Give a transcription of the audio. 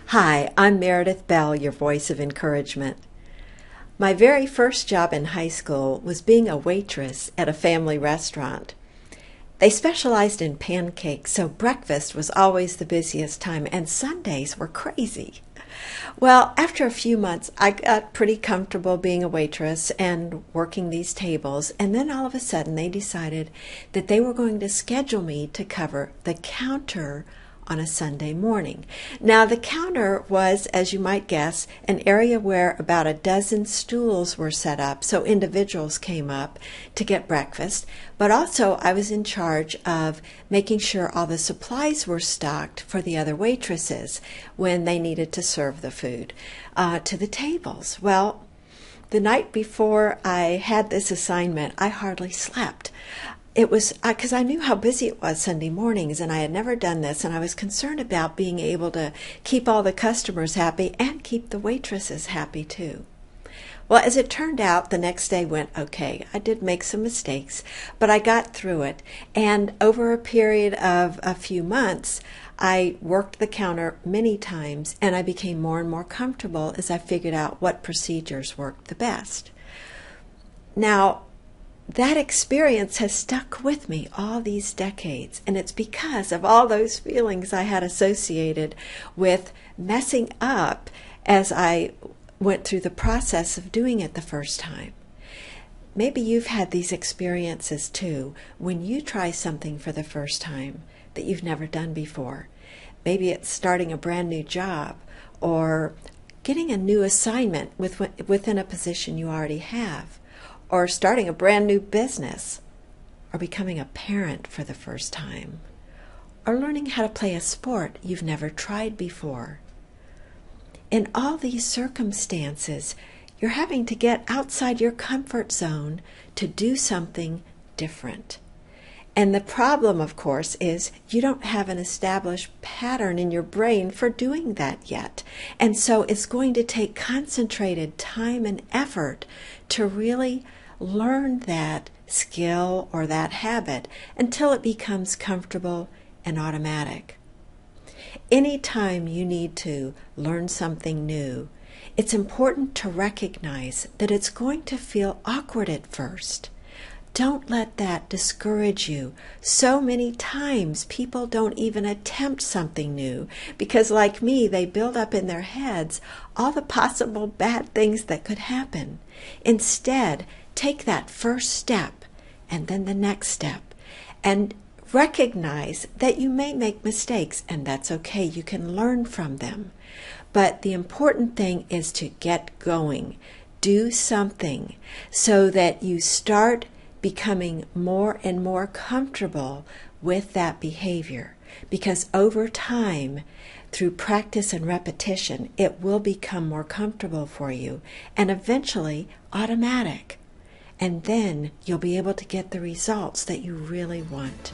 Hi, I'm Meredith Bell, your voice of encouragement. My very first job in high school was being a waitress at a family restaurant. They specialized in pancakes, so breakfast was always the busiest time, and Sundays were crazy. Well, after a few months, I got pretty comfortable being a waitress and working these tables, and then all of a sudden they decided that they were going to schedule me to cover the counter on a Sunday morning. Now, the counter was, as you might guess, an area where about a dozen stools were set up, so individuals came up to get breakfast, but also I was in charge of making sure all the supplies were stocked for the other waitresses when they needed to serve the food to the tables. Well, the night before I had this assignment, I hardly slept. It was because I knew how busy it was Sunday mornings, and I had never done this, and I was concerned about being able to keep all the customers happy and keep the waitresses happy too. Well, as it turned out, the next day went okay. I did make some mistakes, but I got through it, and over a period of a few months, I worked the counter many times, and I became more and more comfortable as I figured out what procedures worked the best. Now, that experience has stuck with me all these decades, and it's because of all those feelings I had associated with messing up as I went through the process of doing it the first time. Maybe you've had these experiences too when you try something for the first time that you've never done before. Maybe it's starting a brand new job or getting a new assignment within a position you already have, or starting a brand new business, or becoming a parent for the first time, or learning how to play a sport you've never tried before. In all these circumstances, you're having to get outside your comfort zone to do something different. And the problem, of course, is you don't have an established pattern in your brain for doing that yet. And so it's going to take concentrated time and effort to really learn that skill or that habit until it becomes comfortable and automatic. Anytime you need to learn something new, it's important to recognize that it's going to feel awkward at first. Don't let that discourage you. So many times people don't even attempt something new because, like me, they build up in their heads all the possible bad things that could happen. Instead, take that first step and then the next step and recognize that you may make mistakes, and that's okay. You can learn from them. But the important thing is to get going. Do something so that you start becoming more and more comfortable with that behavior. Because over time, through practice and repetition, it will become more comfortable for you and eventually automatic. And then you'll be able to get the results that you really want.